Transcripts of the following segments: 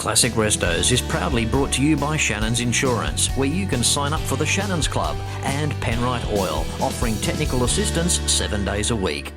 Classic Restos is proudly brought to you by Shannons Insurance, where you can sign up for the Shannons Club, and Penrod Oil, offering technical assistance 7 days a week.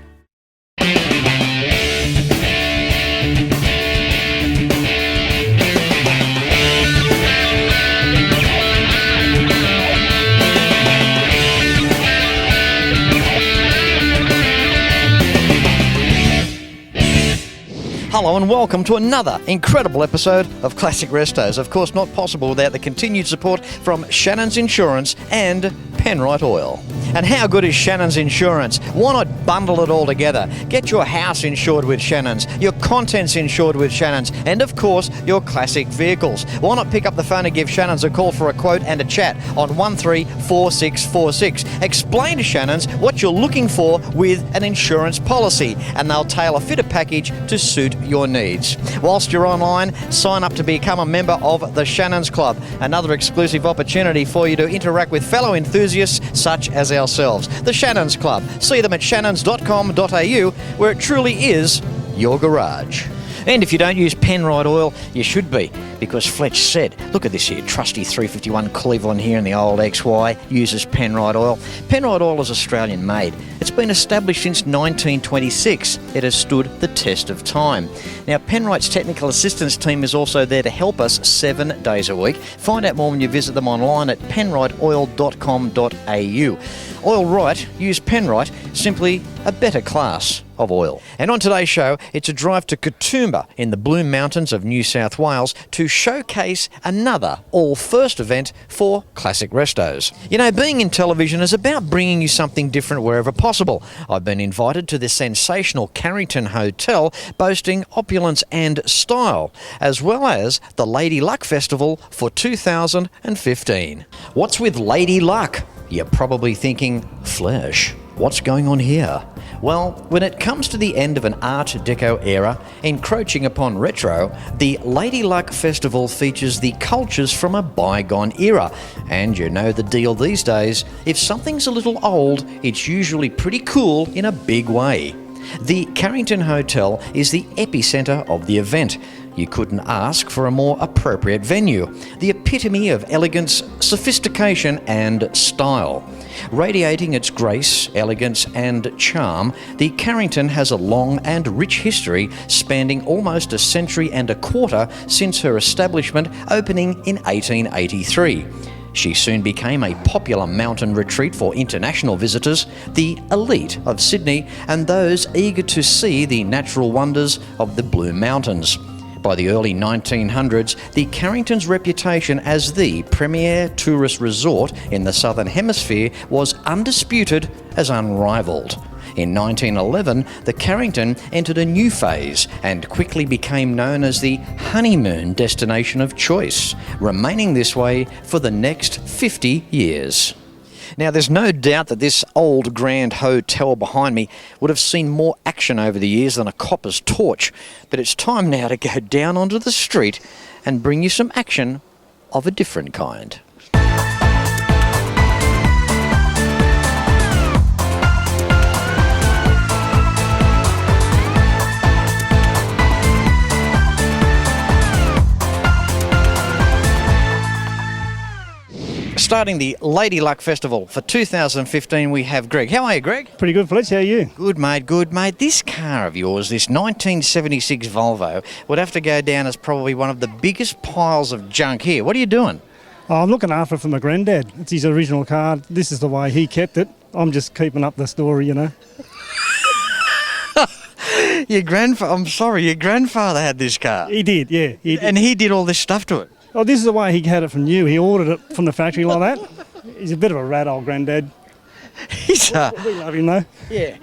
Hello and welcome to another incredible episode of Classic Restos. Of course, not possible without the continued support from Shannons Insurance and Penrod Oil. And how good is Shannons Insurance? Why not bundle it all together? Get your house insured with Shannons, your contents insured with Shannons, and of course, your classic vehicles. Why not pick up the phone and give Shannons a call for a quote and a chat on 134646. Explain to Shannons what you're looking for with an insurance policy, and they'll tailor fit a package to suit your needs. Whilst you're online, sign up to become a member of the Shannons Club, another exclusive opportunity for you to interact with fellow enthusiasts such as ourselves. The Shannons Club. See them at shannons.com.au, where it truly is your garage. And if you don't use Penrod Oil, you should be, because Fletch said, look at this here, trusty 351 Cleveland here in the old XY uses Penrod Oil. Penrod Oil is Australian made. It's been established since 1926. It has stood the test of time. Now, Penrite's technical assistance team is also there to help us 7 days a week. Find out more when you visit them online at penrodoil.com.au. Oil right, use Penrite, simply a better class of oil. And on today's show, it's a drive to Katoomba in the Blue Mountains of New South Wales to showcase another all-first event for Classic Restos. You know, being in television is about bringing you something different wherever possible. I've been invited to the sensational Carrington Hotel, boasting opulence and style, as well as the Lady Luck Festival for 2015. What's with Lady Luck? You're probably thinking, Fletch, what's going on here? Well, when it comes to the end of an Art Deco era, encroaching upon retro, the Lady Luck Festival features the cultures from a bygone era. And you know the deal these days, if something's a little old, it's usually pretty cool in a big way. The Carrington Hotel is the epicentre of the event. You couldn't ask for a more appropriate venue. The epitome of elegance, sophistication and style. Radiating its grace, elegance and charm, the Carrington has a long and rich history spanning almost a century and a quarter since her establishment, opening in 1883. She soon became a popular mountain retreat for international visitors, the elite of Sydney, and those eager to see the natural wonders of the Blue Mountains. By the early 1900s, the Carrington's reputation as the premier tourist resort in the Southern Hemisphere was undisputed as unrivalled. In 1911, the Carrington entered a new phase and quickly became known as the honeymoon destination of choice, remaining this way for the next 50 years. Now, there's no doubt that this old grand hotel behind me would have seen more action over the years than a copper's torch, but it's time now to go down onto the street and bring you some action of a different kind. Starting the Lady Luck Festival for 2015, we have Greg. How are you, Greg? Pretty good, Fletch. How are you? Good, mate, good, mate. This car of yours, this 1976 Volvo, would have to go down as probably one of the biggest piles of junk here. What are you doing? Oh, I'm looking after it for my granddad. It's his original car. This is the way he kept it. I'm just keeping up the story, you know. Your grandfather had this car? He did, yeah. He did. And he did all this stuff to it? Oh, this is the way he had it from new. He ordered it from the factory like that. He's a bit of a rat, old granddad. He's We love him though. Yeah.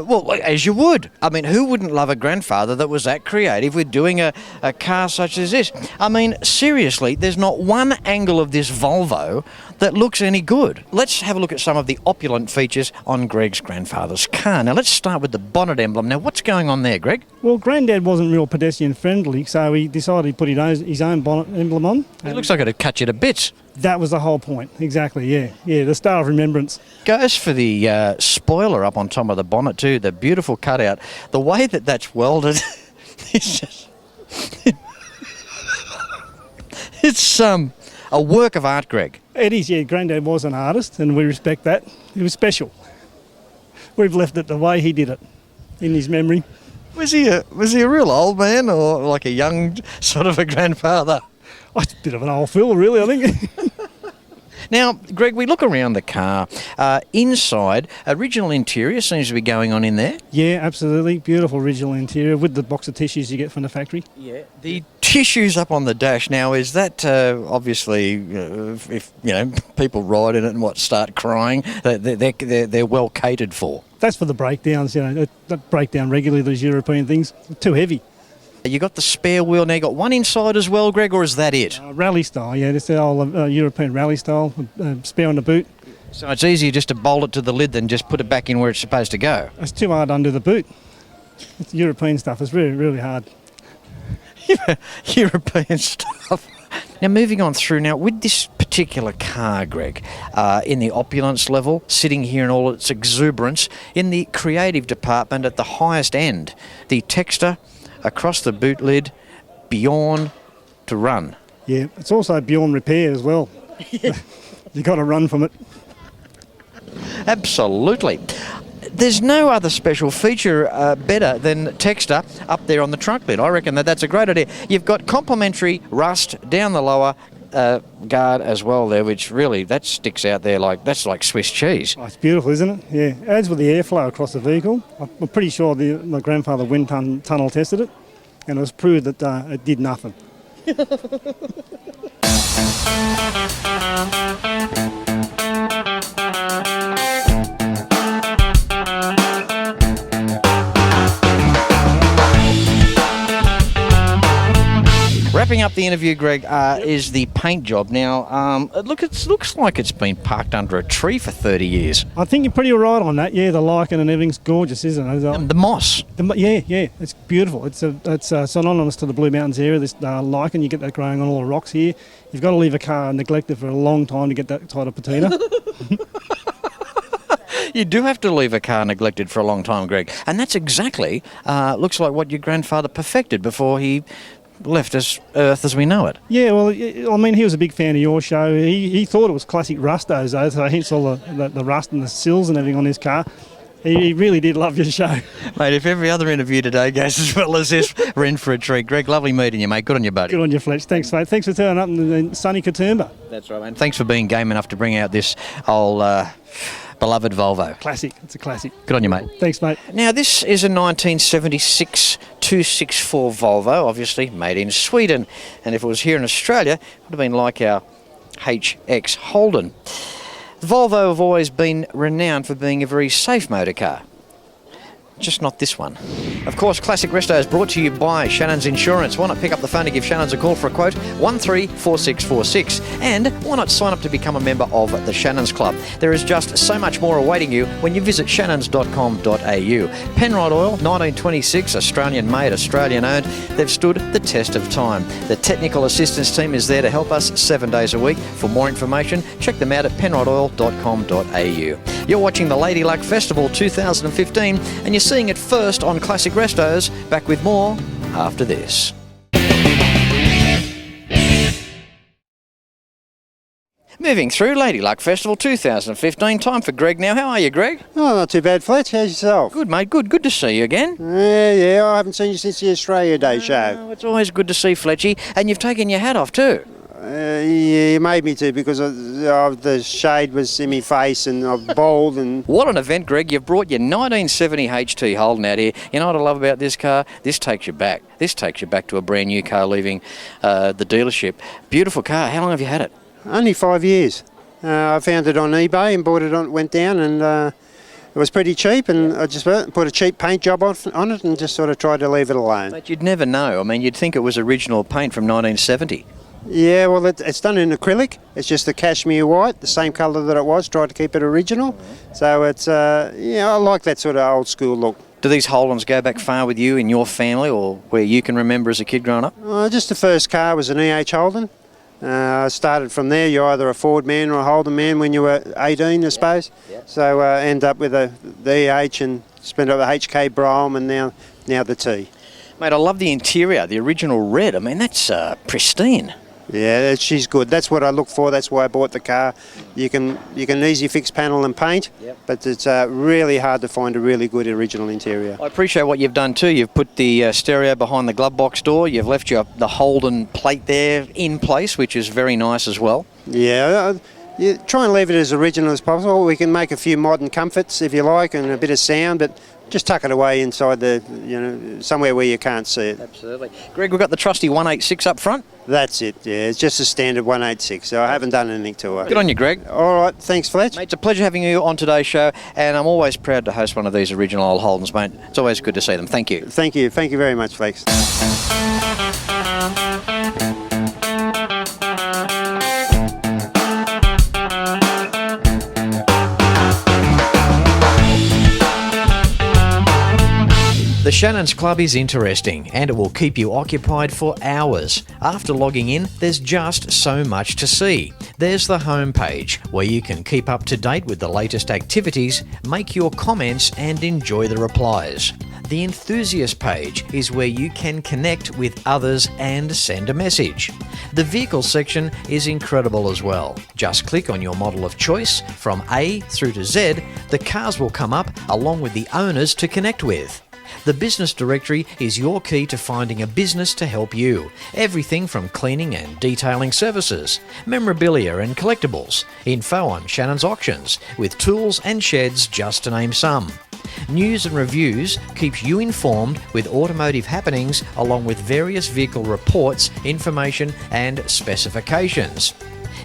Well, as you would. I mean, who wouldn't love a grandfather that was that creative with doing a car such as this? I mean, seriously, there's not one angle of this Volvo that looks any good. Let's have a look at some of the opulent features on Greg's grandfather's car. Now, let's start with the bonnet emblem. Now, what's going on there, Greg? Well, Granddad wasn't real pedestrian friendly, so he decided to put his own bonnet emblem on. It looks like it'd cut you to bits. That was the whole point, exactly, yeah. Yeah, the Star of Remembrance. Goes for the spoiler up on top of the bonnet too, the beautiful cutout. The way that that's welded is just... It's a work of art, Greg. It is, yeah. Granddad was an artist, and we respect that. He was special. We've left it the way he did it, in his memory. Was he a real old man or like a young sort of a grandfather? Oh, it's a bit of an old fool, really, I think. Now, Greg, we look around the car. Inside, original interior seems to be going on in there. Yeah, absolutely. Beautiful original interior with the box of tissues you get from the factory. Yeah. The tissues up on the dash now, is that obviously, if people ride in it and start crying, they're well catered for? That's for the breakdowns, that break down regularly, those European things. Too heavy. You got the spare wheel now. You got one inside as well, Greg, or is that it? Rally style, yeah. It's the old European rally style, spare on the boot. So it's easier just to bolt it to the lid than just put it back in where it's supposed to go. It's too hard under the boot. It's European stuff. It's really, really hard. European stuff. Now, moving on through now, with this particular car, Greg, in the opulence level, sitting here in all its exuberance, in the creative department at the highest end, the texture across the boot lid, beyond to run. Yeah, it's also beyond repair as well. You got to run from it. Absolutely. There's no other special feature better than texture up there on the trunk lid. I reckon that's a great idea. You've got complimentary rust down the lower guard as well there, which really, that sticks out there that's like Swiss cheese. Oh, it's beautiful, isn't it? Yeah. Adds with the airflow across the vehicle. I'm pretty sure my grandfather wind tunnel tested it, and it was proved that it did nothing. Wrapping up the interview, Greg, is the paint job. Now, it looks like it's been parked under a tree for 30 years. I think you're pretty right on that. Yeah, the lichen and everything's gorgeous, isn't it? The moss. Yeah, it's beautiful. It's synonymous to the Blue Mountains area. This lichen, you get that growing on all the rocks here. You've got to leave a car neglected for a long time to get that type of patina. You do have to leave a car neglected for a long time, Greg. And that's exactly, looks like what your grandfather perfected before he left us Earth as we know it. Yeah, well, I mean, he was a big fan of your show. He thought it was classic Restos, though, so hence all the rust and the sills and everything on his car. He really did love your show. Mate, if every other interview today goes as well as this, we're in for a treat. Greg, lovely meeting you, mate. Good on you, buddy. Good on you, Fletch. Thanks, mate. Thanks for turning up in sunny Katoomba. That's right, mate. Thanks for being game enough to bring out this old beloved Volvo. Classic. It's a classic. Good on you, mate. Thanks, mate. Now, this is a 1976 264 Volvo, obviously made in Sweden. And if it was here in Australia, it would have been like our HX Holden. The Volvo have always been renowned for being a very safe motor car. Just not this one. Of course, Classic Resto is brought to you by Shannons Insurance. Why not pick up the phone to give Shannons a call for a quote? 134646. And why not sign up to become a member of the Shannons Club? There is just so much more awaiting you when you visit shannons.com.au. Penrod Oil, 1926, Australian made, Australian owned. They've stood the test of time. The technical assistance team is there to help us 7 days a week. For more information, check them out at penrodoil.com.au. You're watching the Lady Luck Festival 2015 and you're seeing it first on Classic Restos. Back with more after this. Moving through Lady Luck Festival 2015. Time for Greg now. How are you, Greg? Oh, not too bad, Fletch. How's yourself? Good, mate. Good to see you again. Yeah, I haven't seen you since the Australia Day show. Oh, it's always good to see Fletchy. And you've taken your hat off too. Yeah, you made me to because the shade was in my face and I'm bald and... What an event, Greg. You've brought your 1970 HT Holden out here. You know what I love about this car? This takes you back. This takes you back to a brand new car leaving the dealership. Beautiful car. How long have you had it? Only 5 years. I found it on eBay and bought it on, went down and it was pretty cheap and I just put a cheap paint job on it and just sort of tried to leave it alone. But you'd never know. I mean, you'd think it was original paint from 1970. Yeah, well, it's done in acrylic. It's just the cashmere white, the same colour that it was, tried to keep it original. So it's, I like that sort of old school look. Do these Holdens go back far with you in your family or where you can remember as a kid growing up? Just the first car was an EH Holden. I started from there. You're either a Ford man or a Holden man when you were 18, I suppose. Yep. So end up with the EH and spent up the HK Brougham and now the T. Mate, I love the interior, the original red. I mean, that's pristine. Yeah, she's good. That's what I look for. That's why I bought the car. You can easy fix panel and paint, but it's really hard to find a really good original interior. I appreciate what you've done too. You've put the stereo behind the glove box door. You've left the Holden plate there in place, which is very nice as well. Yeah, you try and leave it as original as possible. We can make a few modern comforts if you like and a bit of sound, but just tuck it away inside somewhere where you can't see it. Absolutely. Greg, we've got the trusty 186 up front. That's it, yeah. It's just a standard 186, so I haven't done anything to it. Good on you, Greg. All right, thanks, Fletch. Mate, it's a pleasure having you on today's show, and I'm always proud to host one of these original old Holdens, mate. It's always good to see them. Thank you. Thank you very much, Flex. The Shannons Club is interesting and it will keep you occupied for hours. After logging in, there's just so much to see. There's the homepage where you can keep up to date with the latest activities, make your comments and enjoy the replies. The enthusiast page is where you can connect with others and send a message. The vehicle section is incredible as well. Just click on your model of choice. From A through to Z, the cars will come up along with the owners to connect with. The business directory is your key to finding a business to help you. Everything from cleaning and detailing services, memorabilia and collectibles, info on Shannons auctions, with tools and sheds just to name some. News and reviews keeps you informed with automotive happenings along with various vehicle reports, information and specifications.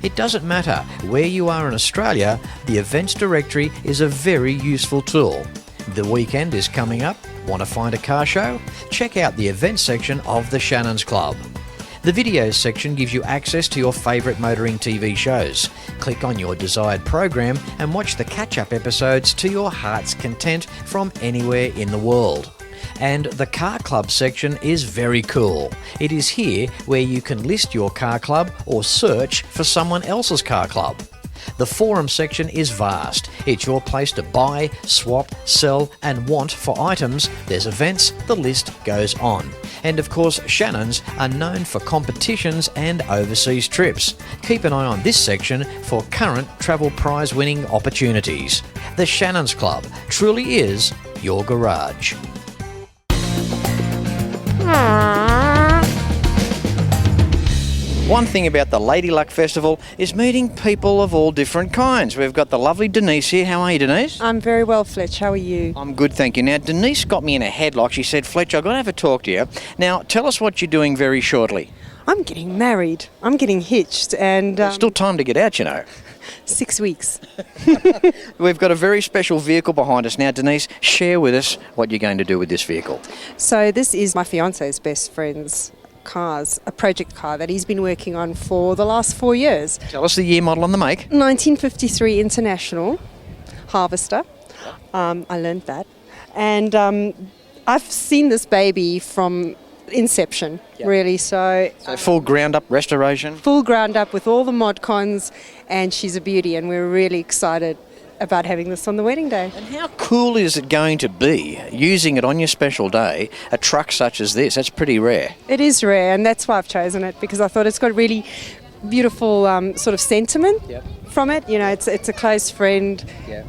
It doesn't matter where you are in Australia, the events directory is a very useful tool. The weekend is coming up. Want to find a car show? Check out the events section of the Shannons Club. The videos section gives you access to your favourite motoring TV shows. Click on your desired program and watch the catch-up episodes to your heart's content from anywhere in the world. And the car club section is very cool. It is here where you can list your car club or search for someone else's car club. The forum section is vast. It's your place to buy, swap, sell and want for items. There's events, the list goes on. And of course, Shannons are known for competitions and overseas trips. Keep an eye on this section for current travel prize winning opportunities. The Shannons Club truly is your garage. One thing about the Lady Luck Festival is meeting people of all different kinds. We've got the lovely Denise here. How are you, Denise? I'm very well, Fletch. How are you? I'm good, thank you. Now, Denise got me in a headlock. She said, Fletch, I've got to have a talk to you. Now, tell us what you're doing very shortly. I'm getting married. I'm getting hitched and... There's still time to get out, you know. 6 weeks. We've got a very special vehicle behind us. Now, Denise, share with us what you're going to do with this vehicle. So this is my fiance's best friend's cars, a project car that he's been working on for the last 4 years. Tell us the year, model and the make. 1953 International Harvester. I learned that. And I've seen this baby from inception, really. So full ground up restoration? Full ground up with all the mod cons, and she's a beauty, and we're really excited about having this on the wedding day. And how cool is it going to be using it on your special day, a truck such as this? That's pretty rare. It is rare, and that's why I've chosen it, because I thought it's got really beautiful sort of sentiment from it. You know, it's a close friend.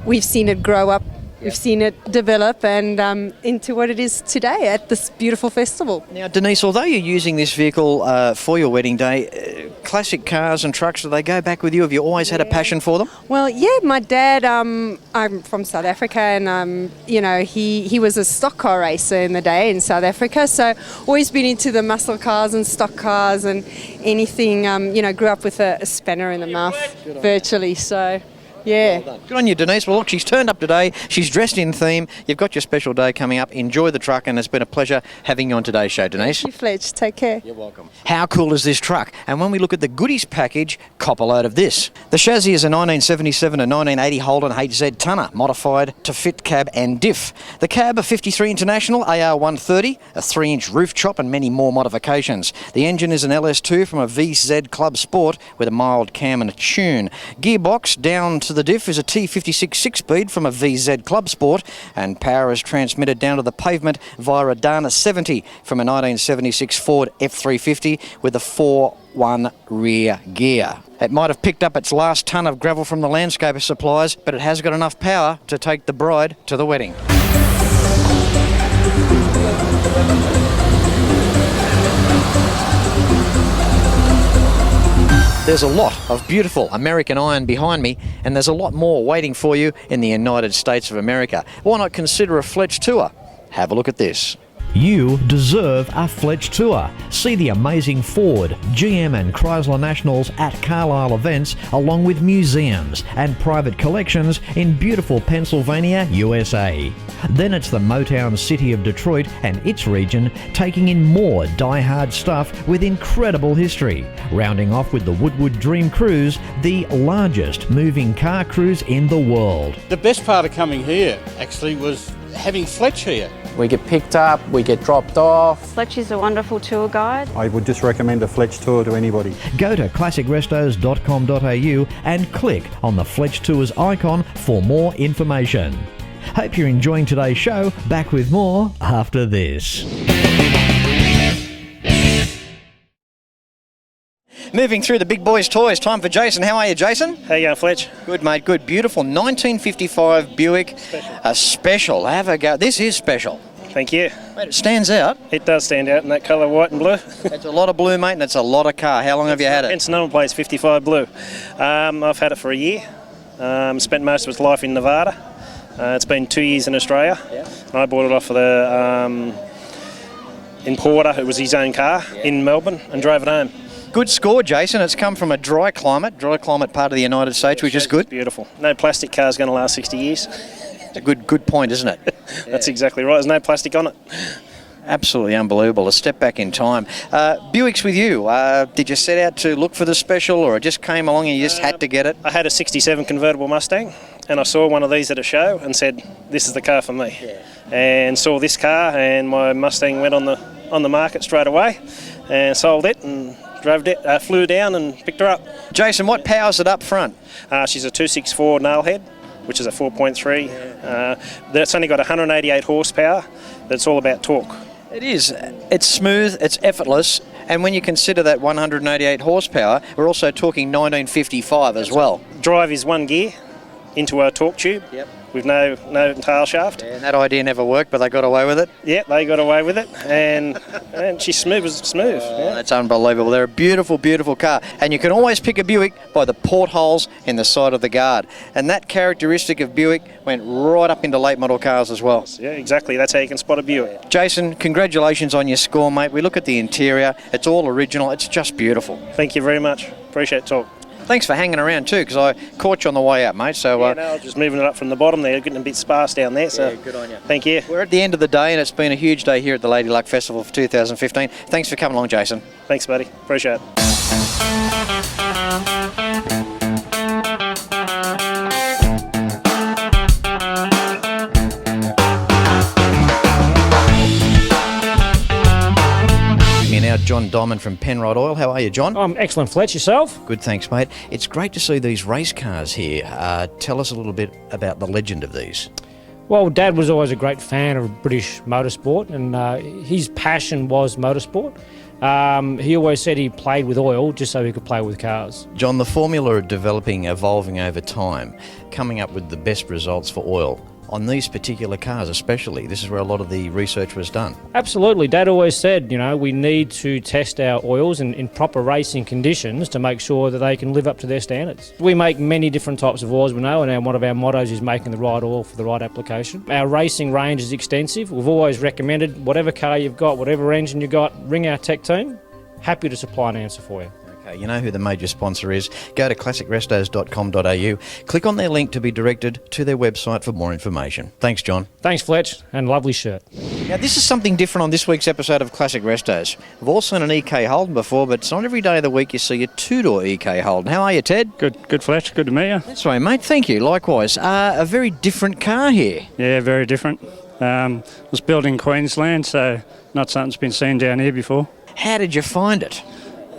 We've seen it grow up. We've seen it develop and into what it is today at this beautiful festival. Now, Denise, although you're using this vehicle for your wedding day, classic cars and trucks, do they go back with you? Have you always had a passion for them? Well, yeah, my dad, I'm from South Africa, and, you know, he was a stock car racer in the day in South Africa, so always been into the muscle cars and stock cars and anything, you know, grew up with a spanner in the mouth virtually, so... Yeah. Well done. Good on you, Denise. Well, look, she's turned up today. She's dressed in theme. You've got your special day coming up. Enjoy the truck, and it's been a pleasure having you on today's show, Denise. Thank you, Fletch. Take care. You're welcome. How cool is this truck? And when we look at the goodies package, cop a load of this. The chassis is a 1977 to 1980 Holden HZ tonner, modified to fit cab and diff. The cab, a 53 International AR130, a 3-inch roof chop and many more modifications. The engine is an LS2 from a VZ Club Sport with a mild cam and a tune. Gearbox down to of the diff is a T56 6-speed from a VZ Club Sport, and power is transmitted down to the pavement via a Dana 70 from a 1976 Ford F350 with a 4-1 rear gear. It might have picked up its last tonne of gravel from the landscaper suppliers, but it has got enough power to take the bride to the wedding. There's a lot of beautiful American iron behind me, and there's a lot more waiting for you in the United States of America. Why not consider a Fletch Tour? Have a look at this. You deserve a Fletch Tour. See the amazing Ford, GM and Chrysler Nationals at Carlisle events, along with museums and private collections in beautiful Pennsylvania, USA. Then it's the Motown city of Detroit and its region, taking in more die-hard stuff with incredible history. Rounding off with the Woodward Dream Cruise, the largest moving car cruise in the world. The best part of coming here actually was having Fletch here. We get picked up, we get dropped off. Fletch is a wonderful tour guide. I would just recommend a Fletch Tour to anybody. Go to classicrestos.com.au and click on the Fletch Tours icon for more information. Hope you're enjoying today's show. Back with more after this. Moving through the big boys' toys, time for Jason. How are you, Jason? How you going, Fletch? Good, mate, good. Beautiful 1955 Buick. A special. Have a go. This is special. Thank you. Mate, it stands out. It does stand out in that colour, white and blue. It's a lot of blue, mate, and it's a lot of car. How long have you had it? Hence number plate's 55 blue. I've had it for a year. Spent most of its life in Nevada. It's been 2 years in Australia. Yeah. And I bought it off of the importer, who was his own car, in Melbourne, and drove it home. Good score, Jason. It's come from a dry climate part of the United States, which is good. It's beautiful. No plastic car's going to last 60 years. It's a good point, isn't it? That's exactly right. There's no plastic on it. Absolutely unbelievable. A step back in time. Buick's with you. Did you set out to look for the special, or it just came along and you just had to get it? I had a 67 convertible Mustang, and I saw one of these at a show and said, this is the car for me. Yeah. And saw this car, and my Mustang went on the market straight away, and sold it and flew down and picked her up. Jason, what powers it up front? She's a 264 nailhead, which is a 4.3. That's only got 188 horsepower. That's all about torque. It is. It's smooth, it's effortless, and when you consider that 188 horsepower, we're also talking 1955 as well. Drive is one gear into a torque tube. Yep. With no tail shaft. Yeah, and that idea never worked, but they got away with it. Yeah, they got away with it, and she's smooth. Yeah. That's unbelievable. They're a beautiful, beautiful car, and you can always pick a Buick by the portholes in the side of the guard, and that characteristic of Buick went right up into late model cars as well. Yeah, exactly. That's how you can spot a Buick. Jason, congratulations on your score, mate. We look at the interior. It's all original. It's just beautiful. Thank you very much. Appreciate the talk. Thanks for hanging around too, because I caught you on the way out, mate. So I was just moving it up from the bottom there, getting a bit sparse down there. So good on you. Thank you. We're at the end of the day, and it's been a huge day here at the Lady Luck Festival for 2015. Thanks for coming along, Jason. Thanks, buddy. Appreciate it. Now, John Diamond from Penrod Oil. How are you, John? I'm excellent, Fletch. Yourself? Good, thanks, mate. It's great to see these race cars here. Tell us a little bit about the legend of these. Well, Dad was always a great fan of British motorsport, and his passion was motorsport. He always said he played with oil just so he could play with cars. John, the formula of developing, evolving over time, coming up with the best results for oil. On these particular cars especially, this is where a lot of the research was done. Absolutely. Dad always said, we need to test our oils in proper racing conditions to make sure that they can live up to their standards. We make many different types of oils, we know, and one of our mottos is making the right oil for the right application. Our racing range is extensive. We've always recommended whatever car you've got, whatever engine you've got, ring our tech team. Happy to supply an answer for you. You know who the major sponsor is. Go to classicrestos.com.au, click on their link to be directed to their website for more information. Thanks, John. Thanks, Fletch, and lovely shirt. Now, this is something different on this week's episode of Classic Restos. We've all seen an EK Holden before, but it's not every day of the week you see a two-door EK Holden. How are you, Ted? Good, Fletch. Good to meet you. That's right, mate. Thank you. Likewise. A very different car here. Yeah, very different. It was built in Queensland, so not something that's been seen down here before. How did you find it?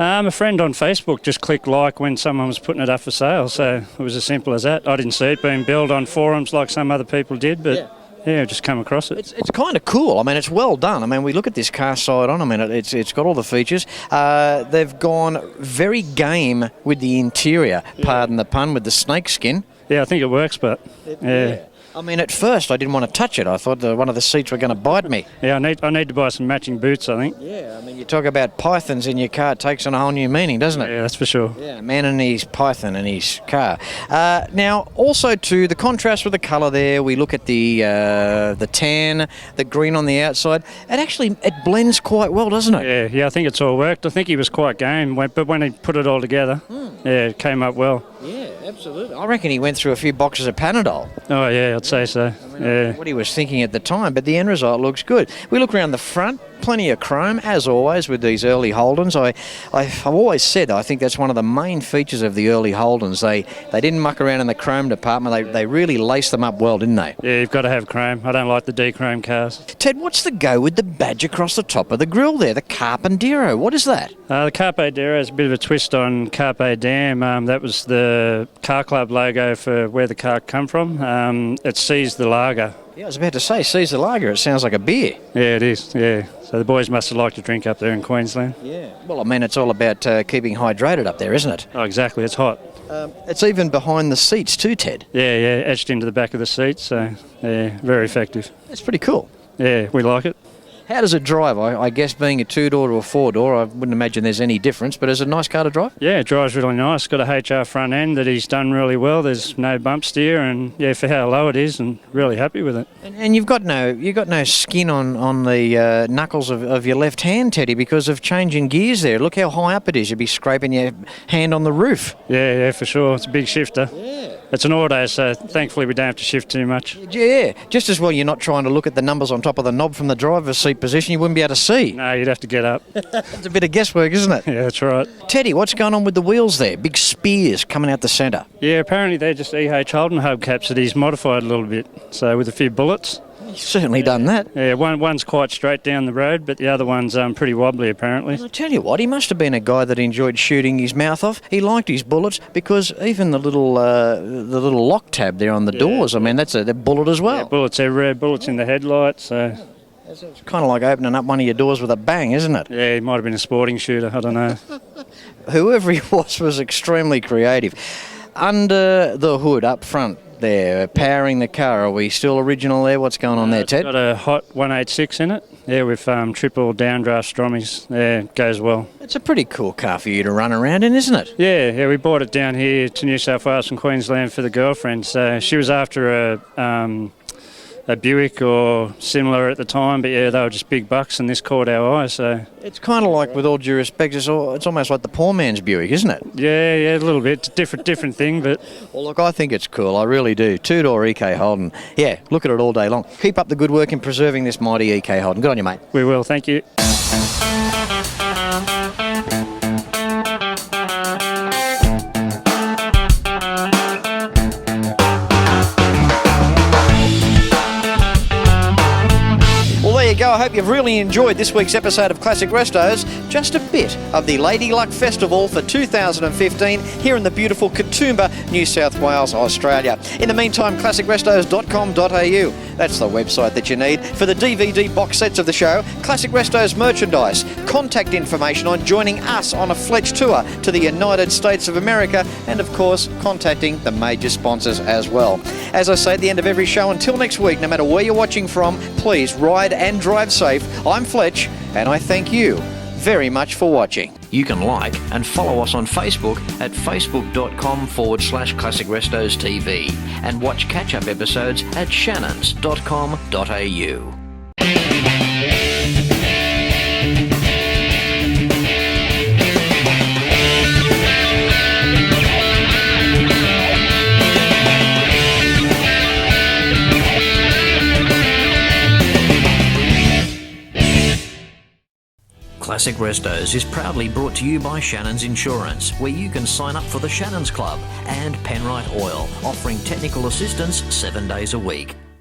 A friend on Facebook just clicked like when someone was putting it up for sale, so it was as simple as that. I didn't see it being billed on forums like some other people did, but yeah, just come across it. It's kind of cool. I mean, it's well done. I mean, we look at this car side on. I mean, it's got all the features. They've gone very game with the interior, pardon the pun, with the snake skin. Yeah, I think it works, but yeah. I mean, at first I didn't want to touch it. I thought one of the seats were going to bite me. Yeah, I need to buy some matching boots, I think. Yeah, I mean, you talk about pythons in your car, it takes on a whole new meaning, doesn't it? Yeah, that's for sure. Yeah, a man and his python in his car. Now, also to the contrast with the colour there, we look at the tan, the green on the outside. It blends quite well, doesn't it? Yeah, I think it's all worked. I think he was quite game, but when he put it all together, it came up well. Yeah, absolutely. I reckon he went through a few boxes of Panadol. Oh, yeah, I'd say so. I mean, what he was thinking at the time, but the end result looks good. We look around the front, plenty of chrome, as always, with these early Holdens. I've always said I think that's one of the main features of the early Holdens. They didn't muck around in the chrome department. They really laced them up well, didn't they? Yeah, you've got to have chrome. I don't like the D-chrome cars. Ted, what's the go with the badge across the top of the grille there, the Carpendero? What is that? The Carpendero is a bit of a twist on Carpe Diem. That was the car club logo for where the car come from. It sees the lager. Yeah, I was about to say, Caesar Lager, it sounds like a beer. Yeah, it is, yeah. So the boys must have liked to drink up there in Queensland. Yeah. Well, I mean, it's all about keeping hydrated up there, isn't it? Oh, exactly, it's hot. It's even behind the seats too, Ted. Yeah, etched into the back of the seat, so yeah, very effective. That's pretty cool. Yeah, we like it. How does it drive? I guess being a two-door to a four-door, I wouldn't imagine there's any difference, but is it a nice car to drive? Yeah, it drives really nice. Got a HR front end that he's done really well. There's no bump steer, and yeah, for how low it is, and really happy with it. And you've got no skin on the knuckles of your left hand, Teddy, because of changing gears there. Look how high up it is. You'd be scraping your hand on the roof. Yeah, for sure. It's a big shifter. Yeah. It's an auto, so thankfully we don't have to shift too much. Yeah, just as well you're not trying to look at the numbers on top of the knob from the driver's seat position. You wouldn't be able to see. No, you'd have to get up. It's a bit of guesswork, isn't it? Yeah, that's right. Teddy, what's going on with the wheels there? Big spears coming out the centre. Yeah, apparently they're just Holden hubcaps that he's modified a little bit. So with a few bullets. You've certainly done that. Yeah, one's quite straight down the road, but the other one's pretty wobbly apparently. Well, I tell you what, he must have been a guy that enjoyed shooting his mouth off. He liked his bullets because even the little lock tab there on the doors, I mean, that's a bullet as well. Yeah, bullets everywhere, bullets in the headlights. So. It's kind of like opening up one of your doors with a bang, isn't it? Yeah, he might have been a sporting shooter, I don't know. Whoever he was extremely creative. Under the hood up front there, powering the car, are we still original there? What's going on there, Ted? It's got a hot 186 in it. Yeah, with triple downdraft Strommies. Yeah, it goes well. It's a pretty cool car for you to run around in, isn't it? Yeah, we bought it down here to New South Wales from Queensland for the girlfriend. So she was after a Buick or similar at the time, but yeah, they were just big bucks, and this caught our eye. So it's kind of like, with all due respect, it's almost like the poor man's Buick, isn't it? Yeah, a little bit. Different thing, but well, look, I think it's cool. I really do. Two-door EK Holden. Yeah, look at it all day long. Keep up the good work in preserving this mighty EK Holden. Good on you, mate. We will. Thank you. Go. I hope you've really enjoyed this week's episode of Classic Restos. Just a bit of the Lady Luck Festival for 2015 here in the beautiful Katoomba, New South Wales, Australia. In the meantime, classicrestos.com.au. That's the website that you need for the DVD box sets of the show, Classic Restos merchandise, contact information on joining us on a Fletch Tour to the United States of America, and of course, contacting the major sponsors as well. As I say at the end of every show, until next week, no matter where you're watching from, please ride and drive safe. I'm Fletch, and I thank you very much for watching. You can like and follow us on Facebook at facebook.com/Classic Restos TV and watch catch-up episodes at shannons.com.au. Classic Restos is proudly brought to you by Shannons Insurance, where you can sign up for the Shannons Club, and Penrod Oil, offering technical assistance 7 days a week.